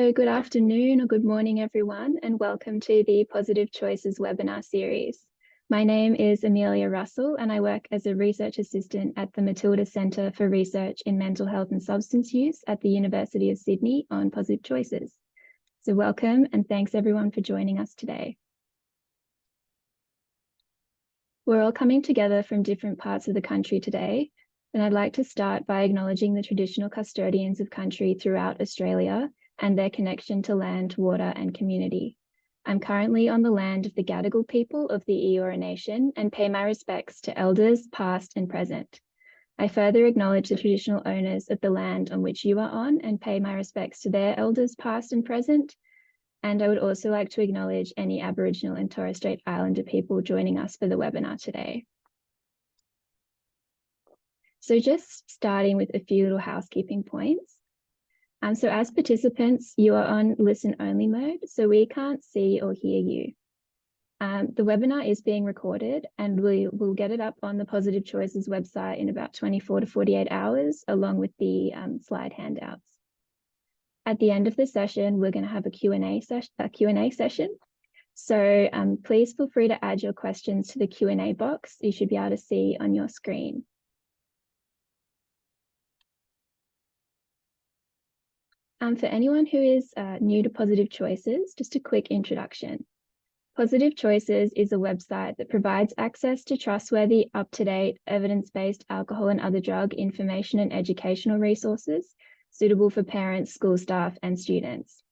So good afternoon or good morning, everyone, and welcome to the Positive Choices webinar series. My name is Amelia Russell, and I work as a research assistant at the Matilda Centre for Research in Mental Health and Substance Use at the University of Sydney on Positive Choices. So welcome, and thanks everyone for joining us today. We're all coming together from different parts of the country today, and I'd like to start by acknowledging the traditional custodians of country throughout Australia and their connection to land, water, and community. I'm currently on the land of the Gadigal people of the Eora Nation and pay my respects to elders, past and present. I further acknowledge the traditional owners of the land on which you are on and pay my respects to their elders, past and present. And I would also like to acknowledge any Aboriginal and Torres Strait Islander people joining us for the webinar today. So just starting with a few little housekeeping points. So as participants, you are on listen only mode, so we can't see or hear you. The webinar is being recorded and we will get it up on the Positive Choices website in about 24 to 48 hours, along with the slide handouts. At the end of the session, we're going to have a Q&A session. So please feel free to add your questions to the Q&A box you should be able to see on your screen. For anyone who is new to Positive Choices, just a quick introduction. Positive Choices is a website that provides access to trustworthy, up-to-date, evidence-based alcohol and other drug information and educational resources suitable for parents, school staff, and students.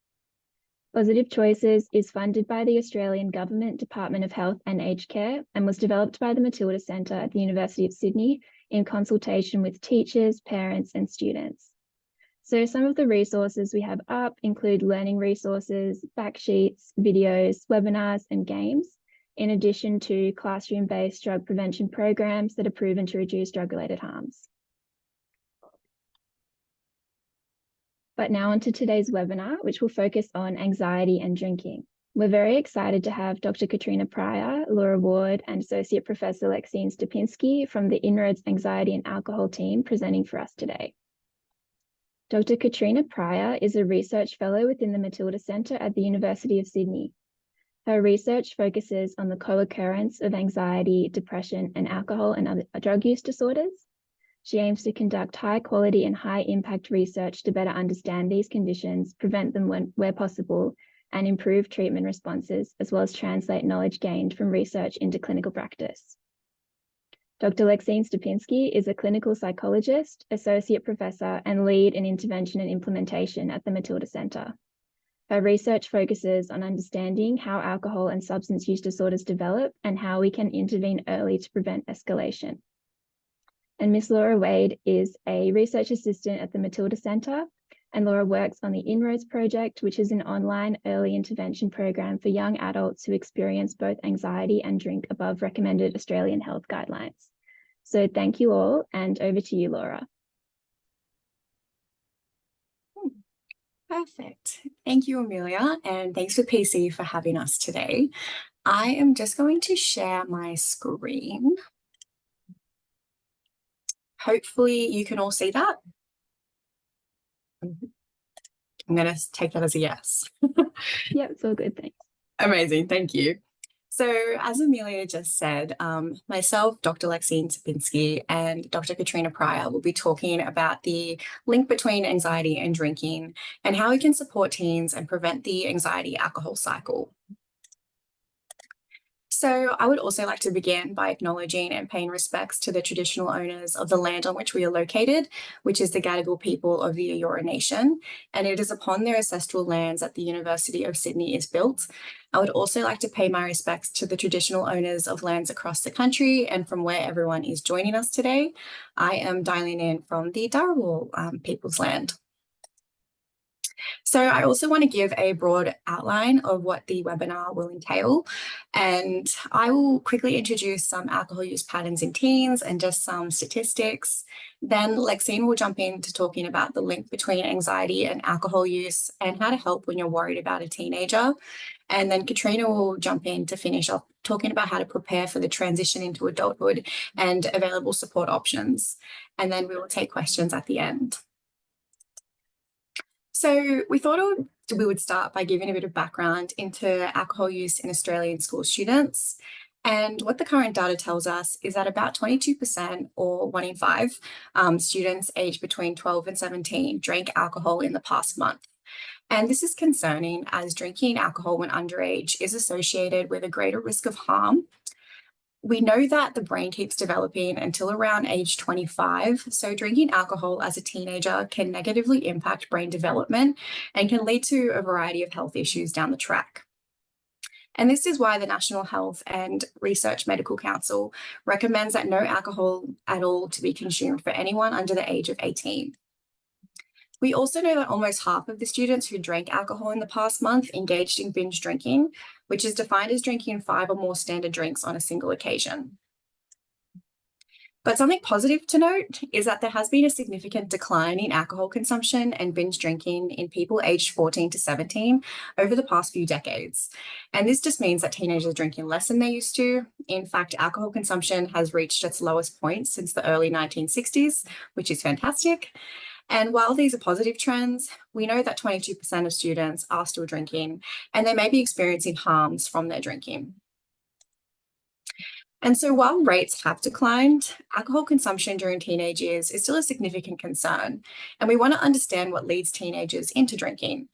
Positive Choices is funded by the Australian Government Department of Health and Aged Care and was developed by the Matilda Centre at the University of Sydney in consultation with teachers, parents, and students. So some of the resources we have up include learning resources, fact sheets, videos, webinars, and games, in addition to classroom-based drug prevention programs that are proven to reduce drug-related harms. But now onto today's webinar, which will focus on anxiety and drinking. We're very excited to have Dr. Katrina Pryor, Laura Ward, and Associate Professor Lexine Stupinski from the Inroads Anxiety and Alcohol team presenting for us today. Dr. Katrina Pryor is a research fellow within the Matilda Centre at the University of Sydney. Her research focuses on the co-occurrence of anxiety, depression, and alcohol and other drug use disorders. She aims to conduct high quality and high impact research to better understand these conditions, prevent them where possible, and improve treatment responses, as well as translate knowledge gained from research into clinical practice. Dr. Lexine Stupinski is a clinical psychologist, associate professor, and lead in intervention and implementation at the Matilda Centre. Her research focuses on understanding how alcohol and substance use disorders develop and how we can intervene early to prevent escalation. And Miss Laura Wade is a research assistant at the Matilda Centre, and Laura works on the Inroads project, which is an online early intervention program for young adults who experience both anxiety and drink above recommended Australian health guidelines. So thank you all, and over to you, Laura. Perfect. Thank you, Amelia, and thanks for PC for having us today. I am just going to share my screen. Hopefully you can all see that. I'm going to take that as a yes. Yep, it's all good, thanks. Amazing, thank you. So as Amelia just said, myself, Dr. Lexine Stupinski, and Dr. Katrina Pryor will be talking about the link between anxiety and drinking and how we can support teens and prevent the anxiety alcohol cycle. So I would also like to begin by acknowledging and paying respects to the traditional owners of the land on which we are located, which is the Gadigal people of the Eora Nation, and it is upon their ancestral lands that the University of Sydney is built. I would also like to pay my respects to the traditional owners of lands across the country and from where everyone is joining us today. I am dialing in from the Dharawal people's land. So I also want to give a broad outline of what the webinar will entail, and I will quickly introduce some alcohol use patterns in teens and just some statistics. Then Lexine will jump into talking about the link between anxiety and alcohol use and how to help when you're worried about a teenager. And then Katrina will jump in to finish off talking about how to prepare for the transition into adulthood and available support options. And then we will take questions at the end. So we thought it would we would start by giving a bit of background into alcohol use in Australian school students. And what the current data tells us is that about 22%, or 1 in 5, students aged between 12 and 17 drank alcohol in the past month. And this is concerning, as drinking alcohol when underage is associated with a greater risk of harm. We know that the brain keeps developing until around age 25, so drinking alcohol as a teenager can negatively impact brain development and can lead to a variety of health issues down the track. And this is why the National Health and Research Medical Council recommends that no alcohol at all to be consumed for anyone under the age of 18. We also know that almost half of the students who drank alcohol in the past month engaged in binge drinking, which is defined as drinking 5 or more standard drinks on a single occasion. But something positive to note is that there has been a significant decline in alcohol consumption and binge drinking in people aged 14 to 17 over the past few decades. And this just means that teenagers are drinking less than they used to. In fact, alcohol consumption has reached its lowest point since the early 1960s, which is fantastic. And while these are positive trends, we know that 22% of students are still drinking, and they may be experiencing harms from their drinking. And so while rates have declined, alcohol consumption during teenage years is still a significant concern, and we want to understand what leads teenagers into drinking.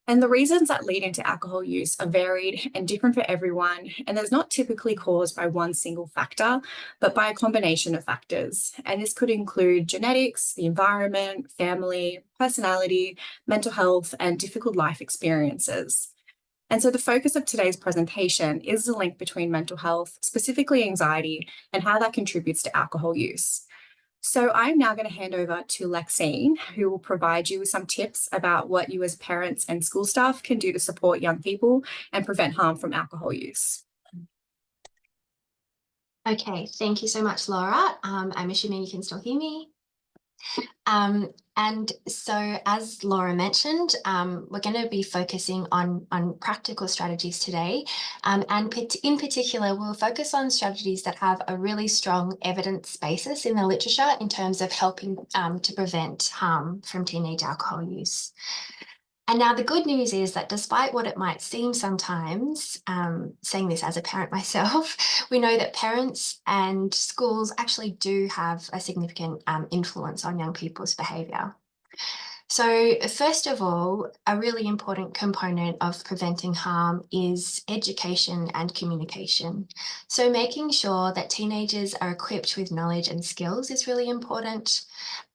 And the reasons that lead into alcohol use are varied and different for everyone, and there's not typically caused by one single factor, but by a combination of factors. And this could include genetics, the environment, family, personality, mental health, and difficult life experiences. And so the focus of today's presentation is the link between mental health, specifically anxiety, and how that contributes to alcohol use. So I'm now going to hand over to Lexine, who will provide you with some tips about what you as parents and school staff can do to support young people and prevent harm from alcohol use. Okay, thank you so much, Laura. I'm assuming you can still hear me. And so, as Laura mentioned, we're going to be focusing on practical strategies today. And in particular, we'll focus on strategies that have a really strong evidence basis in the literature in terms of helping to prevent harm from teenage alcohol use. And now the good news is that despite what it might seem sometimes, saying this as a parent myself, we know that parents and schools actually do have a significant influence on young people's behaviour. So first of all, a really important component of preventing harm is education and communication. So making sure that teenagers are equipped with knowledge and skills is really important.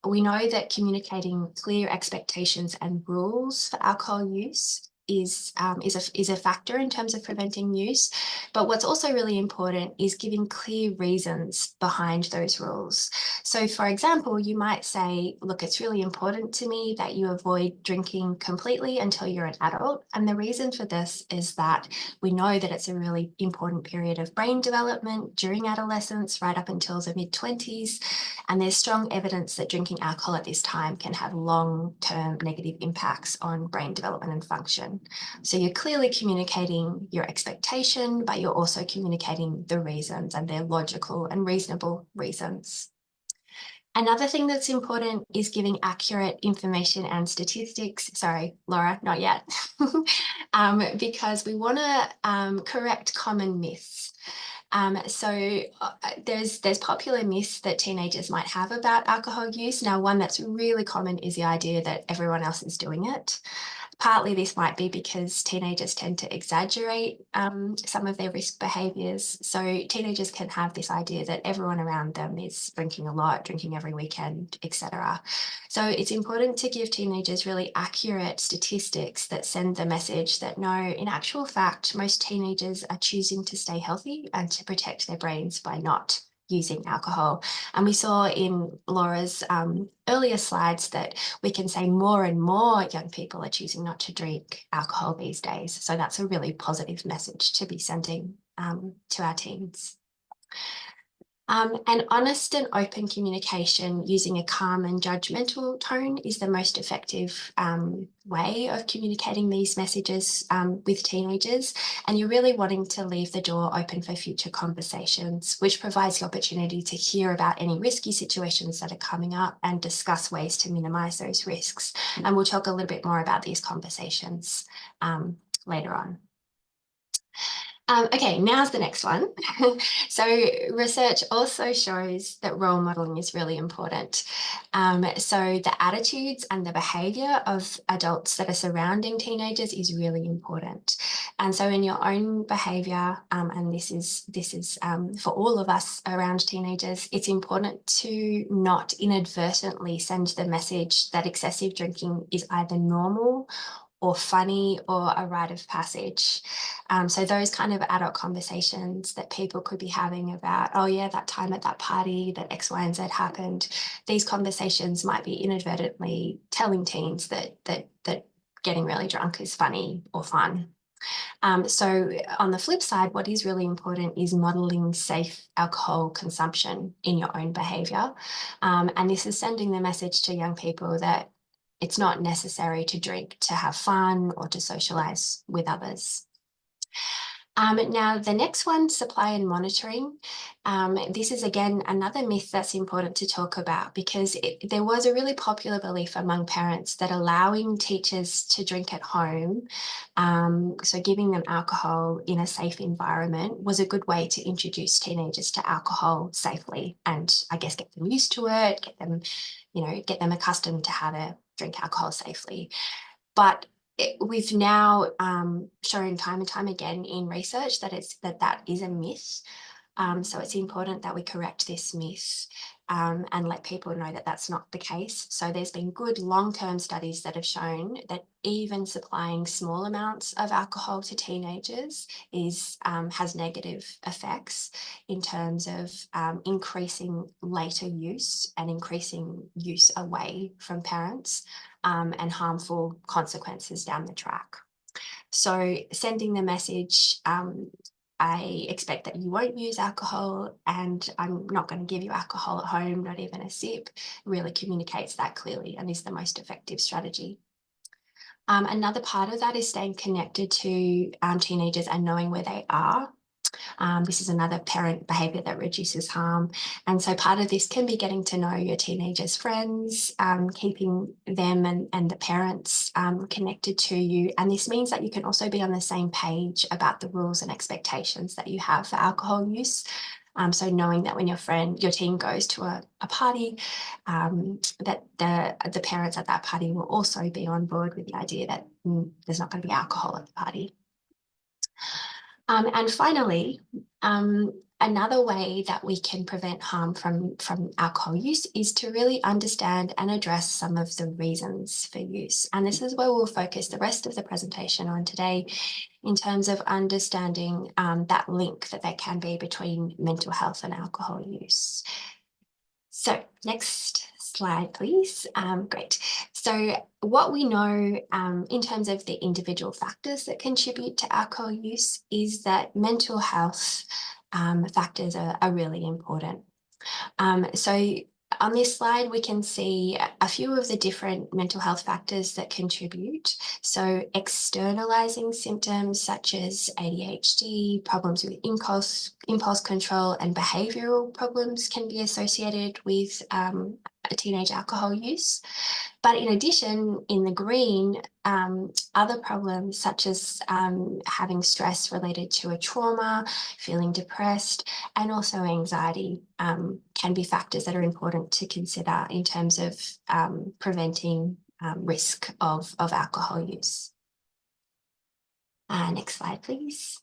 We know that communicating clear expectations and rules for alcohol use is a factor in terms of preventing use. But what's also really important is giving clear reasons behind those rules. So for example, you might say, look, it's really important to me that you avoid drinking completely until you're an adult. And the reason for this is that we know that it's a really important period of brain development during adolescence, right up until the mid-20s. And there's strong evidence that drinking alcohol at this time can have long-term negative impacts on brain development and function. So you're clearly communicating your expectation, but you're also communicating the reasons, and they're logical and reasonable reasons. Another thing that's important is giving accurate information and statistics. Sorry, Laura, not yet. Because we want to correct common myths. There's popular myths that teenagers might have about alcohol use. Now, one that's really common is the idea that everyone else is doing it. Partly this might be because teenagers tend to exaggerate some of their risk behaviours. So teenagers can have this idea that everyone around them is drinking a lot, drinking every weekend, etc. So it's important to give teenagers really accurate statistics that send the message that no, in actual fact, most teenagers are choosing to stay healthy and to protect their brains by not using alcohol. And we saw in Laura's earlier slides that we can say more and more young people are choosing not to drink alcohol these days. So that's a really positive message to be sending to our teens. And honest and open communication using a calm and judgmental tone is the most effective way of communicating these messages with teenagers. And you're really wanting to leave the door open for future conversations, which provides the opportunity to hear about any risky situations that are coming up and discuss ways to minimise those risks. And we'll talk a little bit more about these conversations later on. Okay, now's the next one. So research also shows that role modeling is really important. So the attitudes and the behaviour of adults that are surrounding teenagers is really important. And so in your own behaviour, and this is for all of us around teenagers, it's important to not inadvertently send the message that excessive drinking is either normal or funny or a rite of passage. So those kind of adult conversations that people could be having about, oh yeah, that time at that party that X, Y, and Z happened, these conversations might be inadvertently telling teens that getting really drunk is funny or fun. So on the flip side, what is really important is modelling safe alcohol consumption in your own behaviour. And this is sending the message to young people that it's not necessary to drink to have fun or to socialise with others. Now, the next one, supply and monitoring. This is, again, another myth that's important to talk about because there was a really popular belief among parents that allowing teachers to drink at home, so giving them alcohol in a safe environment, was a good way to introduce teenagers to alcohol safely and, I guess, get them used to it, get them accustomed to how to drink alcohol safely. But we've now shown time and time again in research that that is a myth. So it's important that we correct this myth and let people know that that's not the case. So there's been good long-term studies that have shown that even supplying small amounts of alcohol to teenagers has negative effects in terms of increasing later use and increasing use away from parents and harmful consequences down the track. So sending the message, I expect that you won't use alcohol and I'm not going to give you alcohol at home, not even a sip, really communicates that clearly and is the most effective strategy. Another part of that is staying connected to teenagers and knowing where they are. This is another parent behaviour that reduces harm. And so part of this can be getting to know your teenagers' friends, keeping them and the parents connected to you. And this means that you can also be on the same page about the rules and expectations that you have for alcohol use. So knowing that when your teen goes to a party, that the parents at that party will also be on board with the idea that there's not going to be alcohol at the party. And finally, another way that we can prevent harm from alcohol use is to really understand and address some of the reasons for use. And this is where we'll focus the rest of the presentation on today in terms of understanding that link that there can be between mental health and alcohol use. So next slide, please. Great. So what we know in terms of the individual factors that contribute to alcohol use is that mental health factors are really important. So on this slide, we can see a few of the different mental health factors that contribute. So externalizing symptoms such as ADHD, problems with impulse control and behavioral problems can be associated with a teenage alcohol use. But in addition, in the green, other problems such as having stress related to a trauma, feeling depressed, and also anxiety can be factors that are important to consider in terms of preventing risk of alcohol use. Next slide, please.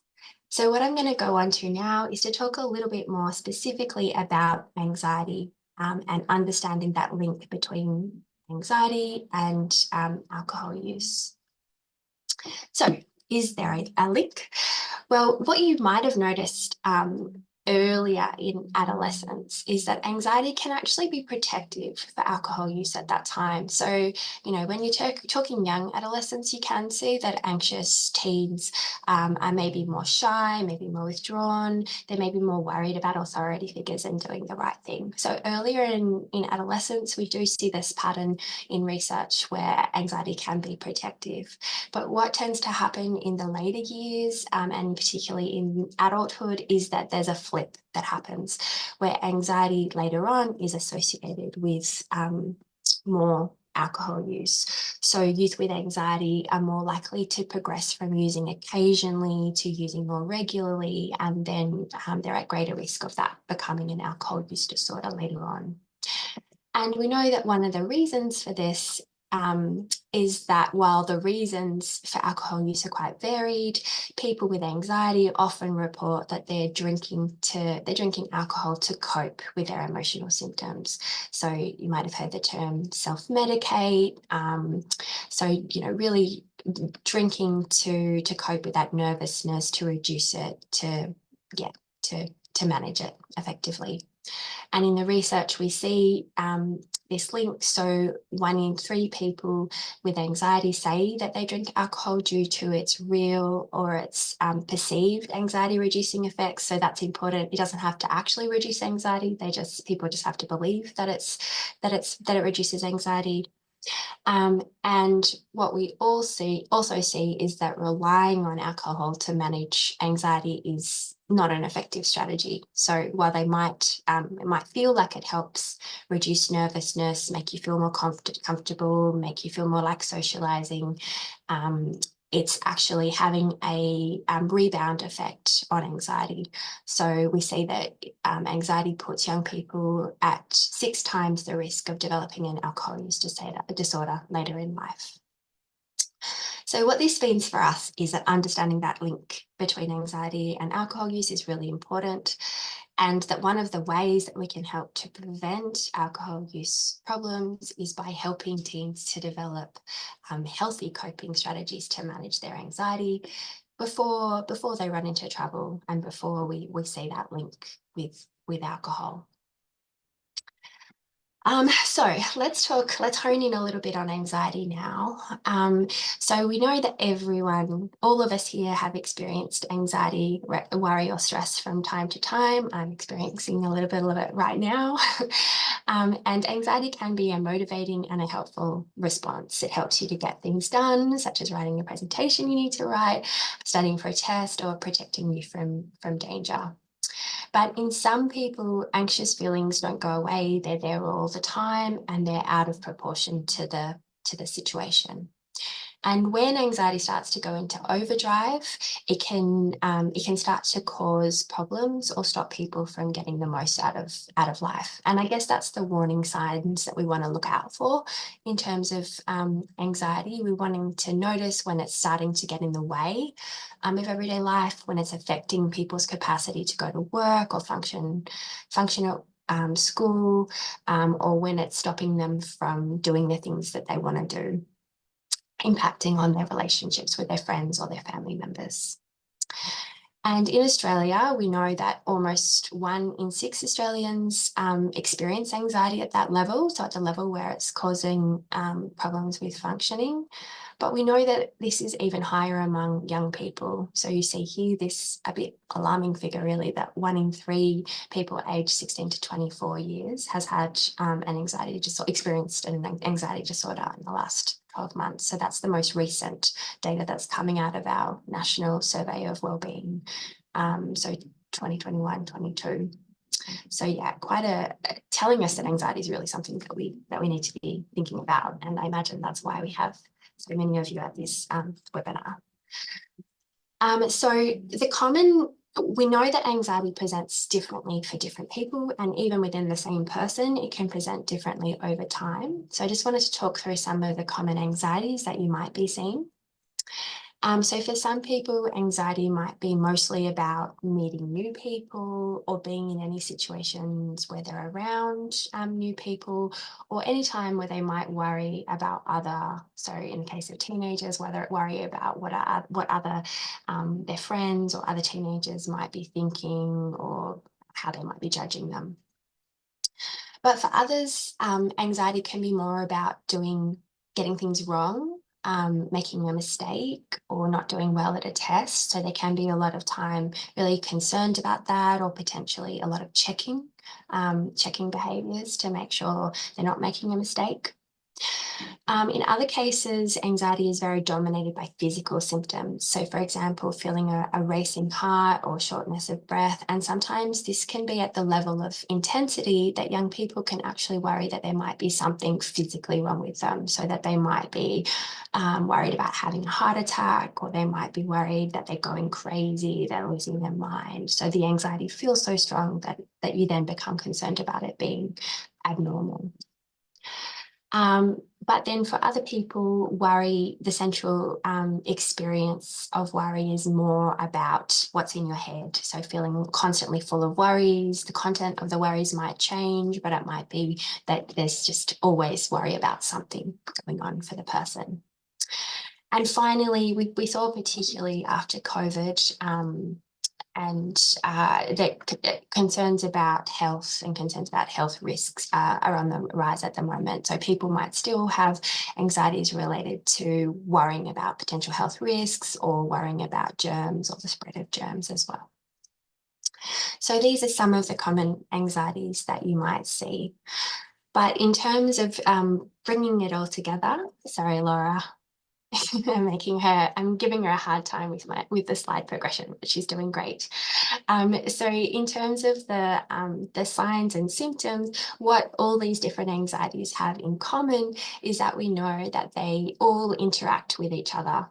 So what I'm going to go on to now is to talk a little bit more specifically about anxiety and understanding that link between anxiety and alcohol use. So is there a link? Well, what you might have noticed earlier in adolescence is that anxiety can actually be protective for alcohol use at that time. So, when you're talking young adolescents, you can see that anxious teens are maybe more shy, maybe more withdrawn. They may be more worried about authority figures and doing the right thing. So earlier in adolescence, we do see this pattern in research where anxiety can be protective. But what tends to happen in the later years, and particularly in adulthood, is that there's a flip that happens where anxiety later on is associated with more alcohol use. So youth with anxiety are more likely to progress from using occasionally to using more regularly, and then they're at greater risk of that becoming an alcohol use disorder later on. And we know that one of the reasons for this is that while the reasons for alcohol use are quite varied, people with anxiety often report that they're drinking alcohol to cope with their emotional symptoms. So you might have heard the term self-medicate. So really drinking to cope with that nervousness, to reduce it, to manage it effectively. And in the research, we see this link. So 1 in 3 people with anxiety say that they drink alcohol due to its real or its perceived anxiety reducing effects. So that's important. It doesn't have to actually reduce anxiety. People just have to believe that it reduces anxiety. And what we also see is that relying on alcohol to manage anxiety is not an effective strategy. So while it might feel like it helps reduce nervousness, make you feel more comfortable, make you feel more like socializing, it's actually having a rebound effect on anxiety. So we see that anxiety puts young people at 6 times the risk of developing an alcohol use disorder later in life. So what this means for us is that understanding that link between anxiety and alcohol use is really important, and that one of the ways that we can help to prevent alcohol use problems is by helping teens to develop healthy coping strategies to manage their anxiety before they run into trouble and before we see that link with alcohol. So let's hone in a little bit on anxiety now. So we know that all of us here have experienced anxiety, worry or stress from time to time. I'm experiencing a little bit of it right now. And anxiety can be a motivating and a helpful response. It helps you to get things done, such as writing a presentation you need to write, studying for a test, or protecting you from danger. But in some people, anxious feelings don't go away. They're there all the time and they're out of proportion to the situation. And when anxiety starts to go into overdrive, it can start to cause problems or stop people from getting the most out of life. And I guess that's the warning signs that we want to look out for in terms of anxiety. We're wanting to notice when it's starting to get in the way of everyday life, when it's affecting people's capacity to go to work or function at school, or when it's stopping them from doing the things that they want to do, impacting on their relationships with their friends or their family members. And in Australia, we know that almost 1 in 6 Australians experience anxiety at that level, so at the level where it's causing problems with functioning. But we know that this is even higher among young people. So you see here this a bit alarming figure, really, that 1 in 3 people aged 16 to 24 years has had experienced an anxiety disorder in the last 12 months. So that's the most recent data that's coming out of our National Survey of Wellbeing, so 2021-22. So yeah, telling us that anxiety is really something that we need to be thinking about. And I imagine that's why we have so many of you at this webinar. We know that anxiety presents differently for different people, and even within the same person, it can present differently over time. So I just wanted to talk through some of the common anxieties that you might be seeing. So for some people, anxiety might be mostly about meeting new people or being in any situations where they're around new people, or any time where they might worry about so in the case of teenagers, worry about what other their friends or other teenagers might be thinking, or how they might be judging them. But for others, anxiety can be more about getting things wrong, making a mistake, or not doing well at a test. So there can be a lot of time really concerned about that, or potentially a lot of checking behaviours to make sure they're not making a mistake. In other cases, anxiety is very dominated by physical symptoms. So, for example, feeling a racing heart or shortness of breath. And sometimes this can be at the level of intensity that young people can actually worry that there might be something physically wrong with them. So that they might be worried about having a heart attack, or they might be worried that they're going crazy, they're losing their mind. So the anxiety feels so strong that you then become concerned about it being abnormal. But then for other people, worry, the central experience of worry is more about what's in your head. So feeling constantly full of worries, the content of the worries might change, but it might be that there's just always worry about something going on for the person. And finally, we saw particularly after COVID, and that concerns about health and concerns about health risks are on the rise at the moment. So people might still have anxieties related to worrying about potential health risks, or worrying about germs or the spread of germs as well. So these are some of the common anxieties that you might see. But in terms of bringing it all together, sorry, Laura, I'm giving her a hard time with the slide progression, but she's doing great. So in terms of the signs and symptoms, what all these different anxieties have in common is that we know that they all interact with each other.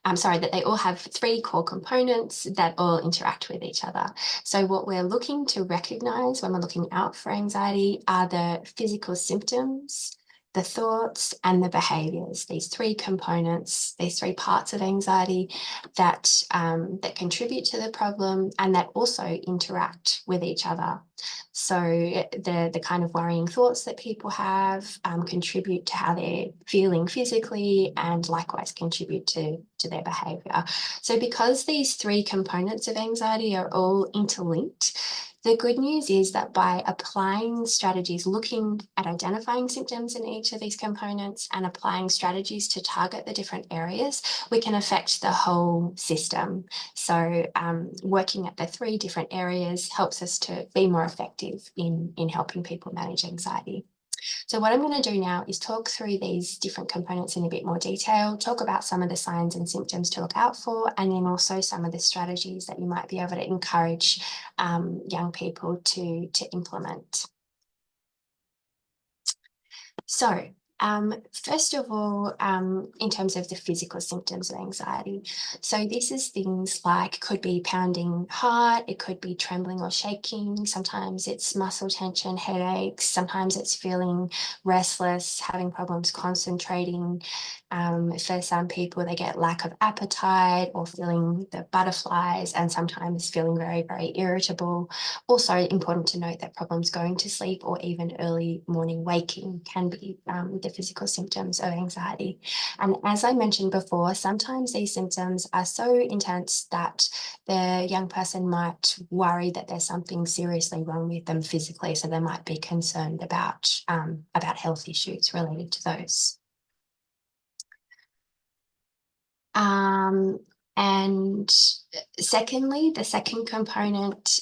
That they all have three core components that all interact with each other. So what we're looking to recognize when we're looking out for anxiety are the physical symptoms, the thoughts, and the behaviours. These three components, these three parts of anxiety that contribute to the problem and that also interact with each other. So the kind of worrying thoughts that people have contribute to how they're feeling physically, and likewise contribute to their behaviour. So because these three components of anxiety are all interlinked, the good news is that by applying strategies, looking at identifying symptoms in each of these components and applying strategies to target the different areas, we can affect the whole system. So working at the three different areas helps us to be more effective in helping people manage anxiety. So what I'm going to do now is talk through these different components in a bit more detail, talk about some of the signs and symptoms to look out for, and then also some of the strategies that you might be able to encourage young people to implement. So first of all, in terms of the physical symptoms of anxiety, so this is things like, could be pounding heart, it could be trembling or shaking, sometimes it's muscle tension, headaches, sometimes it's feeling restless, having problems concentrating. For some people, they get lack of appetite or feeling the butterflies, and sometimes feeling very, very irritable. Also important to note that problems going to sleep or even early morning waking can be the physical symptoms of anxiety. And as I mentioned before, sometimes these symptoms are so intense that the young person might worry that there's something seriously wrong with them physically, so they might be concerned about health issues related to those. And secondly, the second component,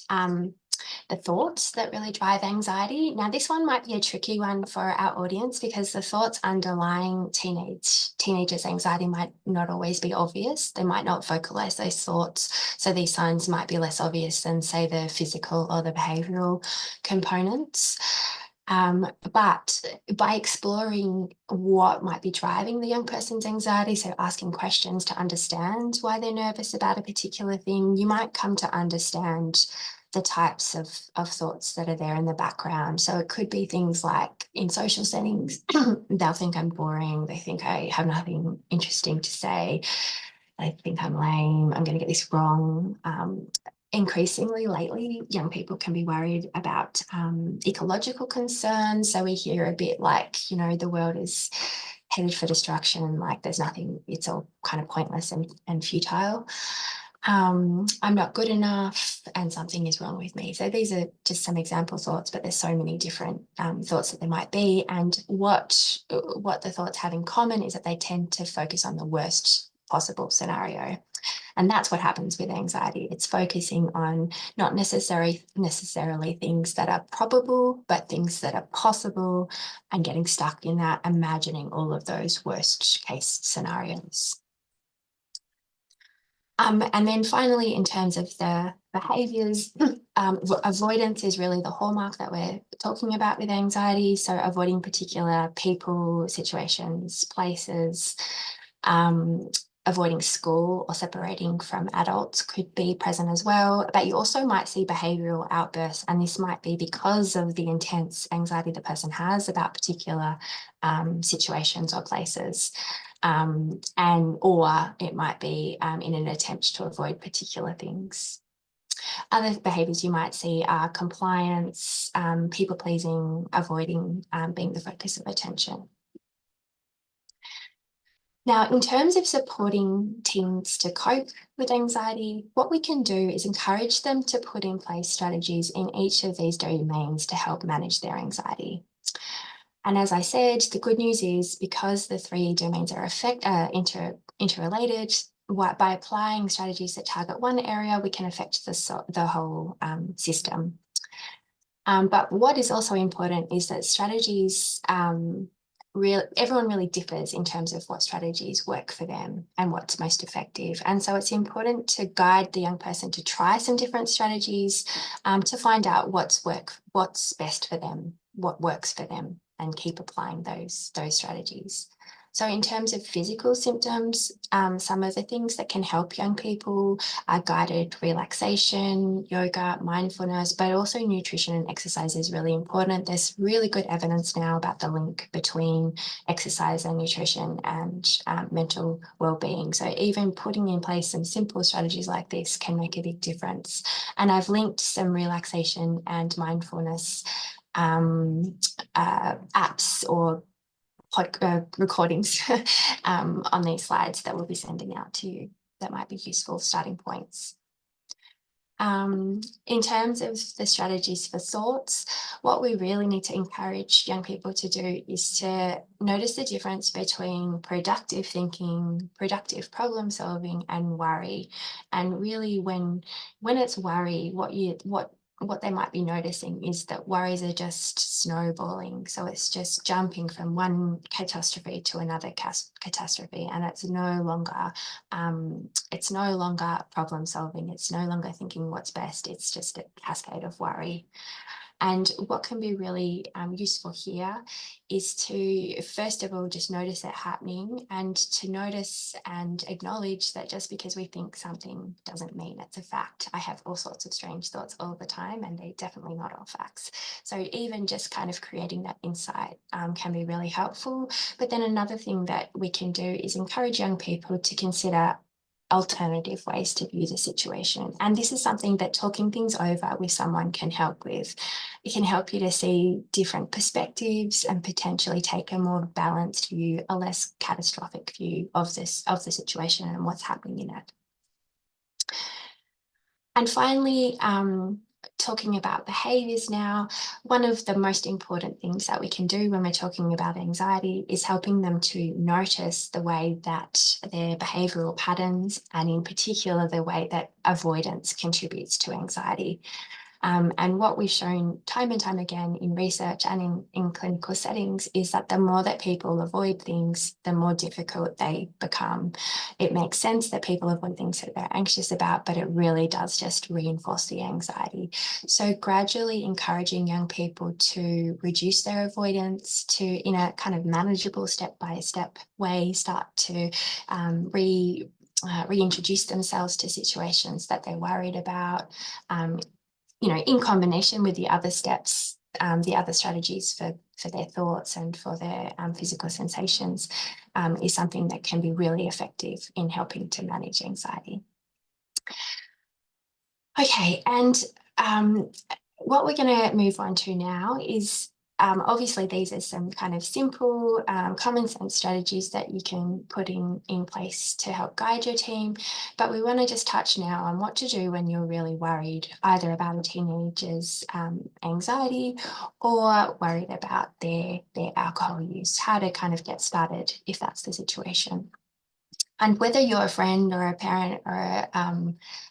the thoughts that really drive anxiety. Now, this one might be a tricky one for our audience because the thoughts underlying teenagers' anxiety might not always be obvious. They might not vocalize those thoughts. So these signs might be less obvious than, say, the physical or the behavioral components. But by exploring what might be driving the young person's anxiety, so asking questions to understand why they're nervous about a particular thing, you might come to understand the types of thoughts that are there in the background. So it could be things like, in social settings, they'll think I'm boring, they think I have nothing interesting to say, they think I'm lame, I'm going to get this wrong. Increasingly lately, young people can be worried about ecological concerns. So we hear a bit like, the world is headed for destruction, like there's nothing, it's all kind of pointless and futile. I'm not good enough and something is wrong with me. So these are just some example thoughts, but there's so many different thoughts that there might be. And what the thoughts have in common is that they tend to focus on the worst possible scenario. And that's what happens with anxiety. It's focusing on not necessarily things that are probable, but things that are possible, and getting stuck in that, imagining all of those worst case scenarios. And then finally, in terms of the behaviours, avoidance is really the hallmark that we're talking about with anxiety. So avoiding particular people, situations, places, avoiding school or separating from adults could be present as well. But you also might see behavioural outbursts, and this might be because of the intense anxiety the person has about particular situations or places. Or it might be in an attempt to avoid particular things. Other behaviours you might see are compliance, people pleasing, avoiding being the focus of attention. Now, in terms of supporting teens to cope with anxiety, what we can do is encourage them to put in place strategies in each of these domains to help manage their anxiety. And as I said, the good news is because the three domains are interrelated, by applying strategies that target one area, we can affect the whole system. But what is also important is that strategies, everyone really differs in terms of what strategies work for them and what's most effective. And so it's important to guide the young person to try some different strategies to find out what's best for them, what works for them, and keep applying those strategies. So in terms of physical symptoms, some of the things that can help young people are guided relaxation, yoga, mindfulness, but also nutrition and exercise is really important. There's really good evidence now about the link between exercise and nutrition and mental well-being. So even putting in place some simple strategies like this can make a big difference. And I've linked some relaxation and mindfulness apps or recordings on these slides that we'll be sending out to you that might be useful starting points. In terms of the strategies for thoughts, what we really need to encourage young people to do is to notice the difference between productive thinking, productive problem solving, and worry. And really when it's worry, what they might be noticing is that worries are just snowballing. So it's just jumping from one catastrophe to another catastrophe, and it's no longer problem solving. It's no longer thinking what's best. It's just a cascade of worry. And what can be really useful here is to, first of all, just notice it happening, and to notice and acknowledge that just because we think something doesn't mean it's a fact. I have all sorts of strange thoughts all the time, and they're definitely not all facts. So even just kind of creating that insight can be really helpful. But then another thing that we can do is encourage young people to consider alternative ways to view the situation. And this is something that talking things over with someone can help with. It can help you to see different perspectives and potentially take a more balanced view, a less catastrophic view of the situation and what's happening in it. And finally, talking about behaviours now, one of the most important things that we can do when we're talking about anxiety is helping them to notice the way that their behavioural patterns, and in particular the way that avoidance contributes to anxiety. And what we've shown time and time again in research and in clinical settings is that the more that people avoid things, the more difficult they become. It makes sense that people avoid things that they're anxious about, but it really does just reinforce the anxiety. So gradually encouraging young people to reduce their avoidance, to, in a kind of manageable step-by-step way, start to reintroduce themselves to situations that they're worried about, in combination with the other steps, the other strategies for their thoughts and for their physical sensations, is something that can be really effective in helping to manage anxiety. Okay, and what we're going to move on to now is obviously these are some kind of simple, common sense strategies that you can put in place to help guide your team. But we want to just touch now on what to do when you're really worried, either about a teenager's anxiety or worried about their alcohol use, how to kind of get started if that's the situation. And whether you're a friend or a parent or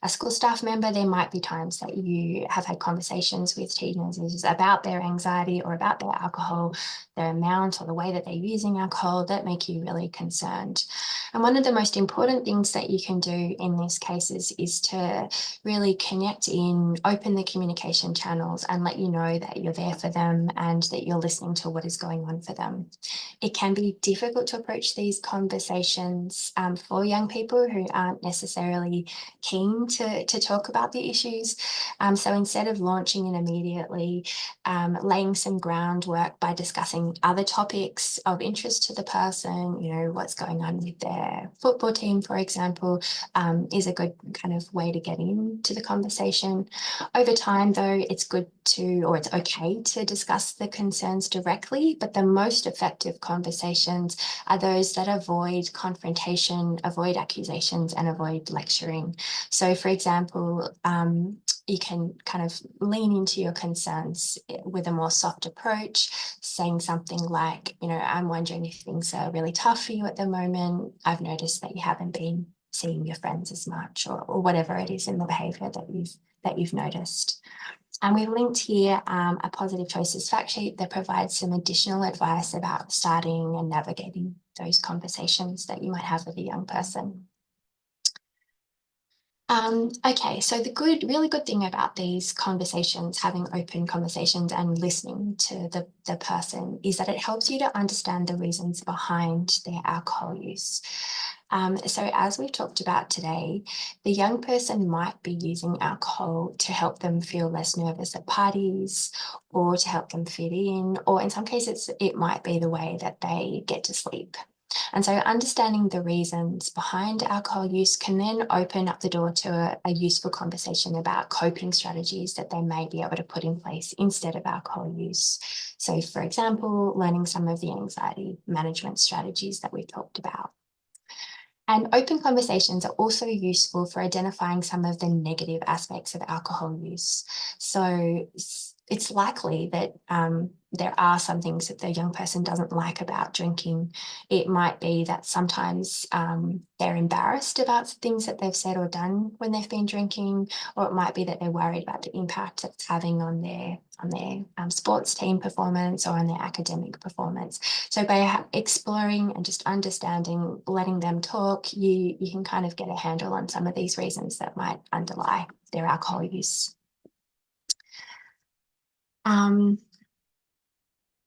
a school staff member, there might be times that you have had conversations with teenagers about their anxiety or about their alcohol, their amount or the way that they're using alcohol that make you really concerned. And one of the most important things that you can do in these cases is to really connect in, open the communication channels and let you know that you're there for them and that you're listening to what is going on for them. It can be difficult to approach these conversations for young people who aren't necessarily keen to talk about the issues. So instead of launching in immediately, laying some groundwork by discussing other topics of interest to the person, you know, what's going on with their football team, for example, is a good kind of way to get into the conversation. Over time, though, it's good to, or it's okay to discuss the concerns directly, but the most effective conversations are those that avoid confrontation, avoid accusations, and avoid lecturing. So, for example, you can kind of lean into your concerns with a more soft approach, saying something like, you know, I'm wondering if things are really tough for you at the moment. I've noticed that you haven't been seeing your friends as much, or whatever it is in the behaviour that you've noticed. And we've linked here a positive choices fact sheet that provides some additional advice about starting and navigating those conversations that you might have with a young person. Okay, so the really good thing about these conversations, having open conversations and listening to the person, is that it helps you to understand the reasons behind their alcohol use. So as we've talked about today, the young person might be using alcohol to help them feel less nervous at parties or to help them fit in, or in some cases, it might be the way that they get to sleep. And so understanding the reasons behind alcohol use can then open up the door to a useful conversation about coping strategies that they may be able to put in place instead of alcohol use. So, for example, learning some of the anxiety management strategies that we've talked about. And open conversations are also useful for identifying some of the negative aspects of alcohol use. So it's likely that there are some things that the young person doesn't like about drinking. It might be that sometimes they're embarrassed about things that they've said or done when they've been drinking, or it might be that they're worried about the impact it's having on their sports team performance or on their academic performance. So by exploring and just understanding, letting them talk, you can kind of get a handle on some of these reasons that might underlie their alcohol use.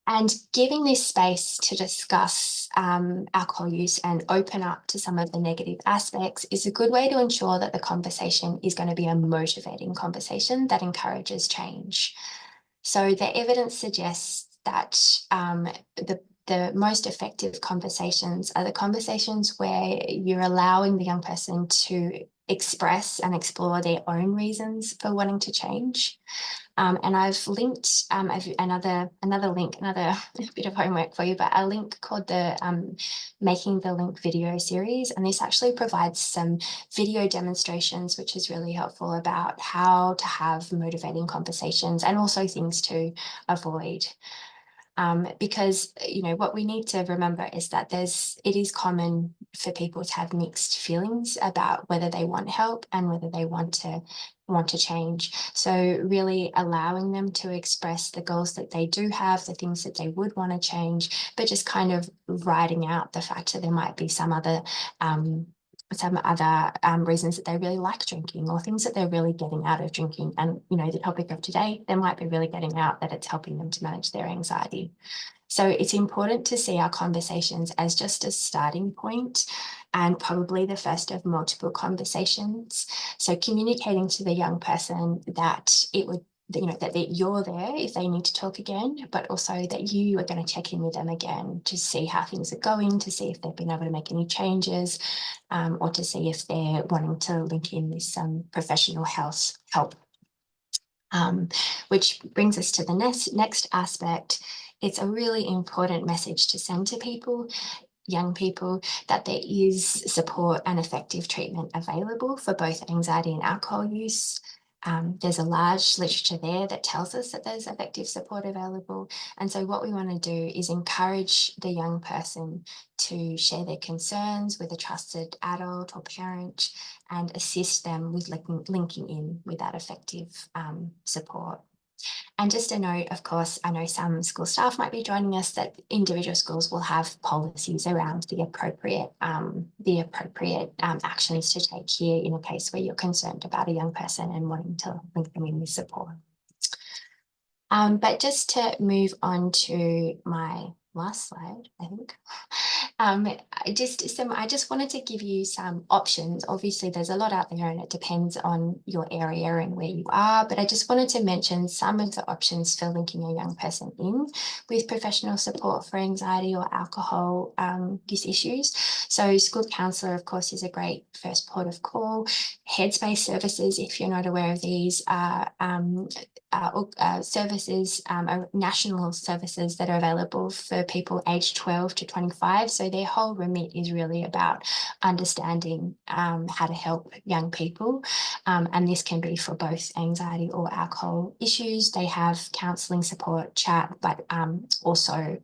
And giving this space to discuss alcohol use and open up to some of the negative aspects is a good way to ensure that the conversation is going to be a motivating conversation that encourages change. So the evidence suggests that the most effective conversations are the conversations where you're allowing the young person to express and explore their own reasons for wanting to change. And I've linked another link, another bit of homework for you, but a link called the Making the Link video series. And this actually provides some video demonstrations, which is really helpful about how to have motivating conversations and also things to avoid. Because, you know, what we need to remember is that it is common for people to have mixed feelings about whether they want help and whether they want to change. So really allowing them to express the goals that they do have, the things that they would want to change, but just kind of writing out the fact that there might be some other reasons that they really like drinking or things that they're really getting out of drinking. And, you know, the topic of today, they might be really getting out that it's helping them to manage their anxiety. So it's important to see our conversations as just a starting point and probably the first of multiple conversations. So communicating to the young person that that you're there if they need to talk again, but also that you are going to check in with them again to see how things are going, to see if they've been able to make any changes, or to see if they're wanting to link in with some professional help. Which brings us to the next aspect it's a really important message to send to people, young people, that there is support and effective treatment available for both anxiety and alcohol use. There's a large literature there that tells us that there's effective support available. And so what we want to do is encourage the young person to share their concerns with a trusted adult or parent and assist them with linking in with that effective support. And just a note, of course, I know some school staff might be joining us, that individual schools will have policies around the appropriate actions to take here in a case where you're concerned about a young person and wanting to link them in with support. But just to move on to my last slide, I think. I just wanted to give you some options. Obviously, there's a lot out there and it depends on your area and where you are, but I just wanted to mention some of the options for linking a young person in with professional support for anxiety or alcohol use issues. So school counsellor, of course, is a great first port of call. Headspace services, if you're not aware of these, are services, national services that are available for people aged 12 to 25. So their whole remit is really about understanding how to help young people. And this can be for both anxiety or alcohol issues. They have counselling support, chat, but also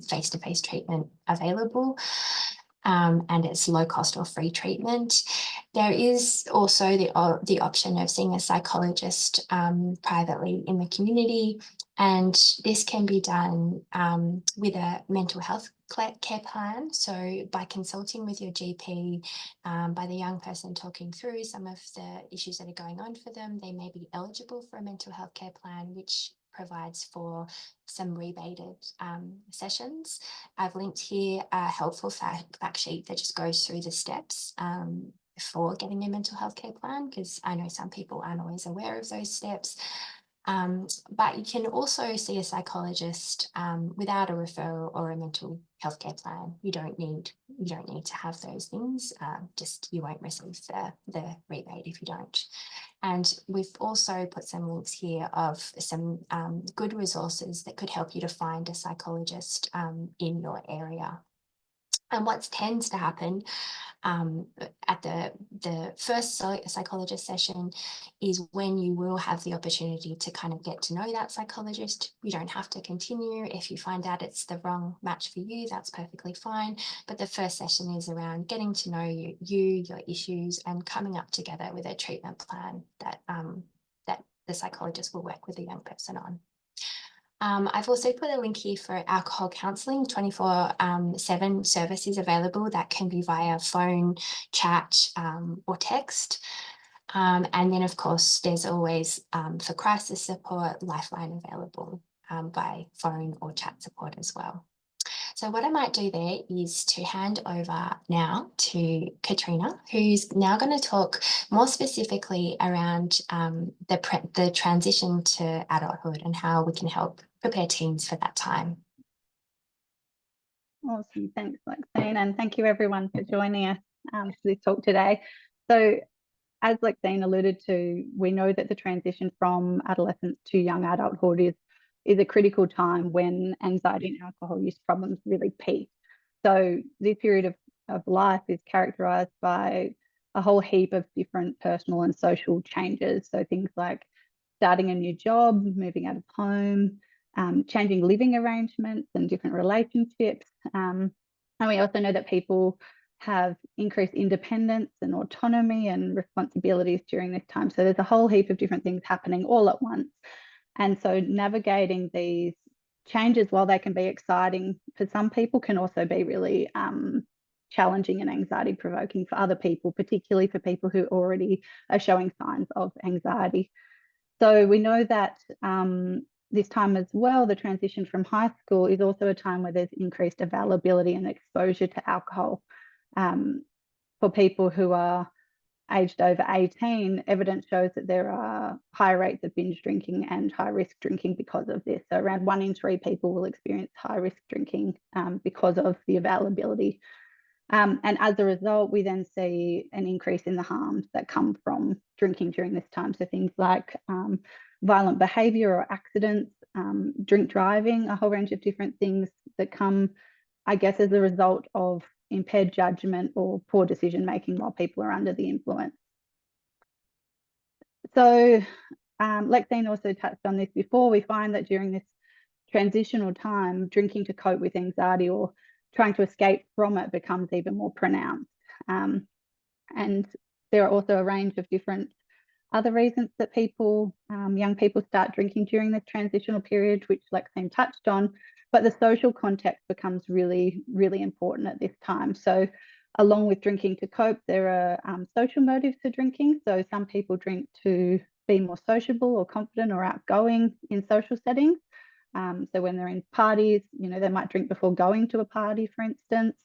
face-to-face treatment available. And it's low cost or free treatment. There is also the option of seeing a psychologist privately in the community, and this can be done with a mental health care plan. So by consulting with your GP, by the young person talking through some of the issues that are going on for them, they may be eligible for a mental health care plan, which provides for some rebated sessions. I've linked here a helpful fact sheet that just goes through the steps for getting a mental health care plan, because I know some people aren't always aware of those steps. But you can also see a psychologist without a referral or a mental health care plan. You don't need to have those things. Just you won't receive the rebate if you don't. And we've also put some links here of some good resources that could help you to find a psychologist in your area. And what tends to happen at the first psychologist session is when you will have the opportunity to kind of get to know that psychologist. You don't have to continue. If you find out it's the wrong match for you, that's perfectly fine. But the first session is around getting to know you, your issues, and coming up together with a treatment plan that that the psychologist will work with the young person on. I've also put a link here for alcohol counselling. 24/7 services available that can be via phone, chat, or text. And then, of course, there's always for crisis support, Lifeline available by phone or chat support as well. So what I might do there is to hand over now to Katrina, who's now going to talk more specifically around the transition to adulthood and how we can help prepare teens for that time. Awesome, thanks Lexine, and thank you everyone for joining us for this talk today. So as Lexine alluded to, we know that the transition from adolescence to young adulthood is a critical time when anxiety and alcohol use problems really peak. So this period of life is characterized by a whole heap of different personal and social changes. So things like starting a new job, moving out of home, changing living arrangements and different relationships. And we also know that people have increased independence and autonomy and responsibilities during this time. So there's a whole heap of different things happening all at once. And so navigating these changes, while they can be exciting for some people, can also be really challenging and anxiety provoking for other people, particularly for people who already are showing signs of anxiety. So we know that this time as well, the transition from high school is also a time where there's increased availability and exposure to alcohol. For people who are aged over 18, evidence shows that there are high rates of binge drinking and high risk drinking because of this. So around 1 in 3 people will experience high risk drinking because of the availability. And as a result, we then see an increase in the harms that come from drinking during this time. So things like violent behaviour or accidents, drink driving, a whole range of different things that come, I guess, as a result of impaired judgment or poor decision making while people are under the influence. So Lexine also touched on this before. We find that during this transitional time, drinking to cope with anxiety or trying to escape from it becomes even more pronounced. And there are also a range of different other reasons that people, young people, start drinking during this transitional period, which Lexine touched on, but the social context becomes really, really important at this time. So along with drinking to cope, there are social motives for drinking. So some people drink to be more sociable or confident or outgoing in social settings. So when they're in parties, you know, they might drink before going to a party, for instance.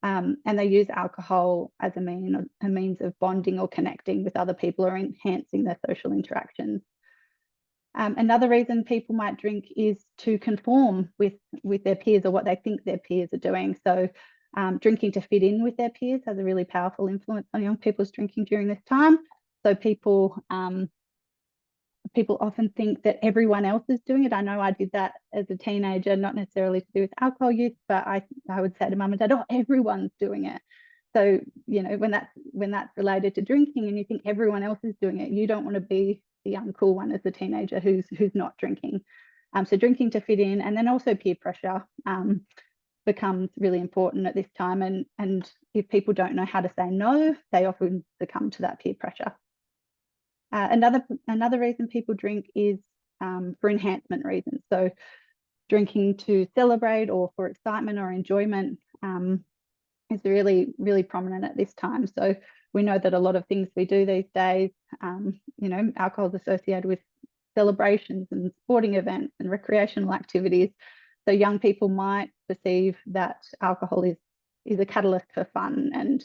And they use alcohol as a means of bonding or connecting with other people or enhancing their social interactions. Another reason people might drink is to conform with their peers or what they think their peers are doing. So drinking to fit in with their peers has a really powerful influence on young people's drinking during this time. So people often think that everyone else is doing it. I know I did that as a teenager, not necessarily to do with alcohol use, but I would say to mum and dad, oh, everyone's doing it. So, you know, when that's related to drinking and you think everyone else is doing it, you don't want to be the uncool one as a teenager who's not drinking. So drinking to fit in, and then also peer pressure becomes really important at this time. And if people don't know how to say no, they often succumb to that peer pressure. Another reason people drink is for enhancement reasons. So drinking to celebrate or for excitement or enjoyment is really, really prominent at this time. So we know that a lot of things we do these days, you know, alcohol is associated with celebrations and sporting events and recreational activities. So young people might perceive that alcohol is a catalyst for fun and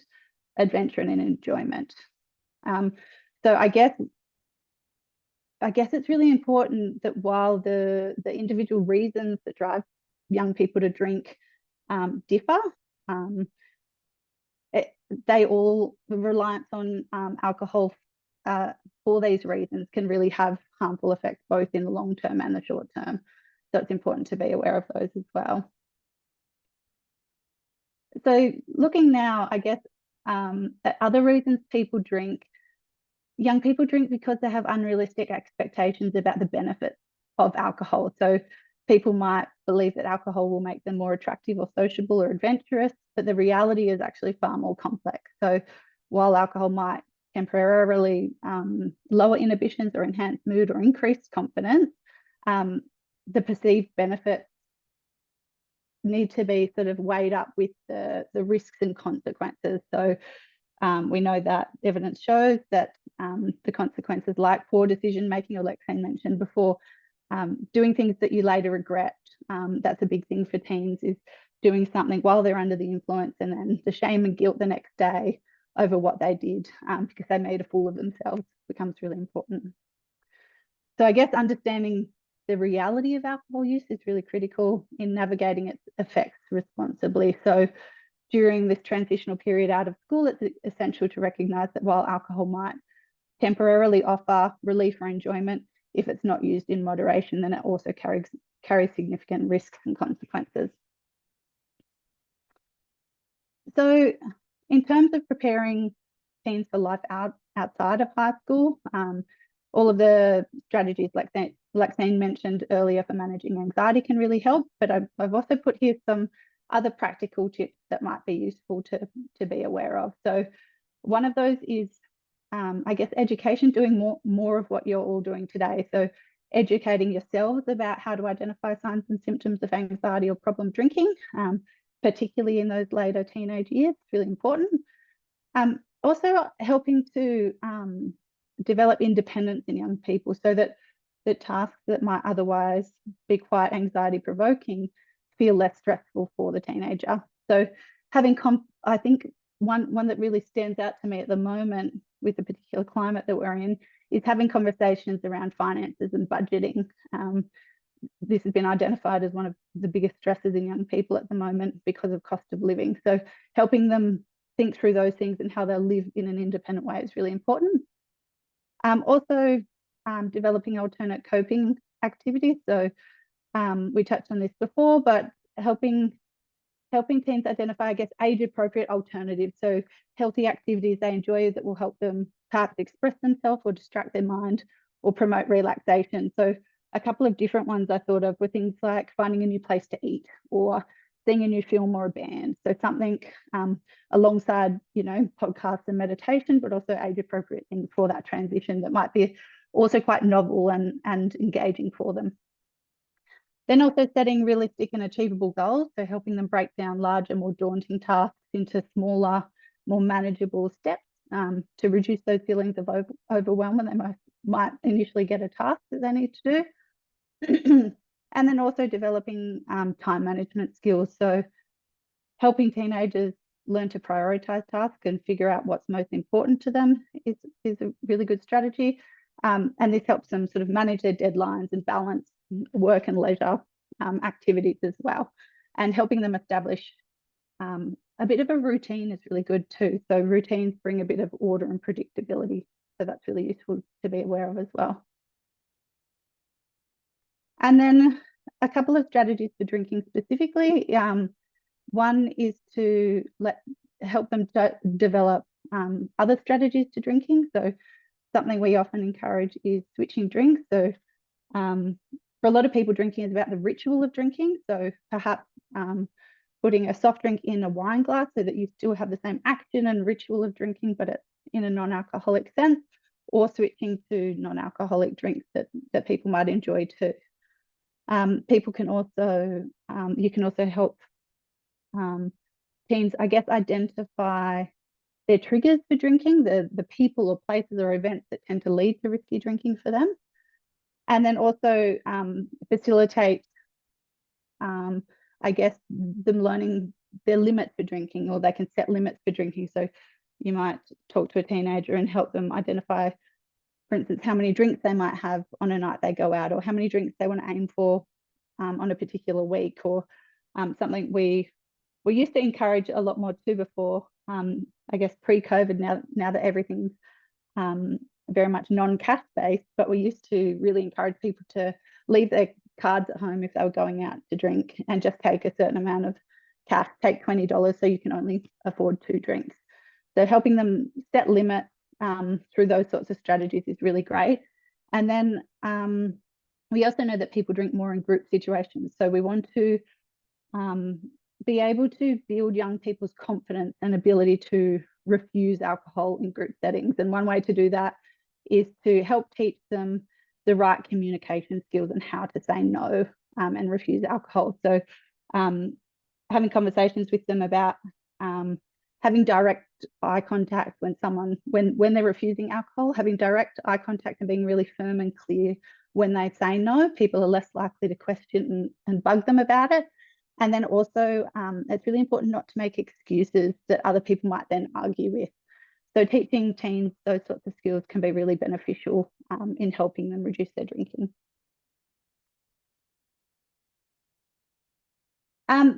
adventure and enjoyment. So I guess it's really important that while the individual reasons that drive young people to drink differ, they all, the reliance on alcohol for these reasons can really have harmful effects both in the long term and the short term. So it's important to be aware of those as well. So looking now, I guess, at other reasons people drink, young people drink because they have unrealistic expectations about the benefits of alcohol. So people might believe that alcohol will make them more attractive or sociable or adventurous, but the reality is actually far more complex. So while alcohol might temporarily lower inhibitions or enhance mood or increase confidence, the perceived benefits need to be sort of weighed up with the risks and consequences. So we know that evidence shows that the consequences like poor decision making, or Lexine mentioned before, doing things that you later regret. That's a big thing for teens, is doing something while they're under the influence and then the shame and guilt the next day over what they did because they made a fool of themselves becomes really important. So I guess understanding the reality of alcohol use is really critical in navigating its effects responsibly. So during this transitional period out of school, it's essential to recognise that while alcohol might temporarily offer relief or enjoyment, if it's not used in moderation, then it also carries significant risks and consequences. So in terms of preparing teens for life outside of high school, all of the strategies like Lexine mentioned earlier for managing anxiety can really help, but I've also put here some other practical tips that might be useful to be aware of. So one of those is, I guess, education, doing more of what you're all doing today. So educating yourselves about how to identify signs and symptoms of anxiety or problem drinking, particularly in those later teenage years, it's really important. Also helping to develop independence in young people so that the tasks that might otherwise be quite anxiety provoking feel less stressful for the teenager. So having, I think one that really stands out to me at the moment with the particular climate that we're in is having conversations around finances and budgeting. This has been identified as one of the biggest stresses in young people at the moment because of cost of living. So helping them think through those things and how they'll live in an independent way is really important. Also developing alternate coping activities. So we touched on this before, but helping teens identify, I guess, age-appropriate alternatives. So healthy activities they enjoy that will help them perhaps express themselves or distract their mind or promote relaxation. So a couple of different ones I thought of were things like finding a new place to eat or seeing a new film or a band. So something alongside, podcasts and meditation, but also age-appropriate things for that transition that might be also quite novel and engaging for them. Then also setting realistic and achievable goals, so helping them break down larger, more daunting tasks into smaller, more manageable steps to reduce those feelings of overwhelm when they might initially get a task that they need to do. And then also developing time management skills, so helping teenagers learn to prioritize tasks and figure out what's most important to them is a really good strategy. And this helps them sort of manage their deadlines and balance work and leisure activities as well. And helping them establish a bit of a routine is really good too. So routines bring a bit of order and predictability. So that's really useful to be aware of as well. And then a couple of strategies for drinking specifically. One is to help them develop other strategies to drinking. So something we often encourage is switching drinks. So for a lot of people, drinking is about the ritual of drinking. So perhaps putting a soft drink in a wine glass so that you still have the same action and ritual of drinking, but it's in a non-alcoholic sense, or switching to non-alcoholic drinks that people might enjoy too. People can also, you can also help teens, I guess, identify their triggers for drinking, the people or places or events that tend to lead to risky drinking for them. And then also facilitate, I guess, them learning their limits for drinking, or they can set limits for drinking. So you might talk to a teenager and help them identify, for instance, how many drinks they might have on a night they go out, or how many drinks they want to aim for on a particular week, or something we used to encourage a lot more too before, I guess, pre-COVID, now that everything's very much non-cash based, but we used to really encourage people to leave their cards at home if they were going out to drink and just take a certain amount of cash, take $20 so you can only afford 2 drinks. So helping them set limits through those sorts of strategies is really great. And then we also know that people drink more in group situations. So we want to be able to build young people's confidence and ability to refuse alcohol in group settings. And one way to do that is to help teach them the right communication skills and how to say no and refuse alcohol. So having conversations with them about having direct eye contact when they're refusing alcohol, having direct eye contact and being really firm and clear when they say no. People are less likely to question and bug them about it. And then also, it's really important not to make excuses that other people might then argue with. So teaching teens those sorts of skills can be really beneficial in helping them reduce their drinking.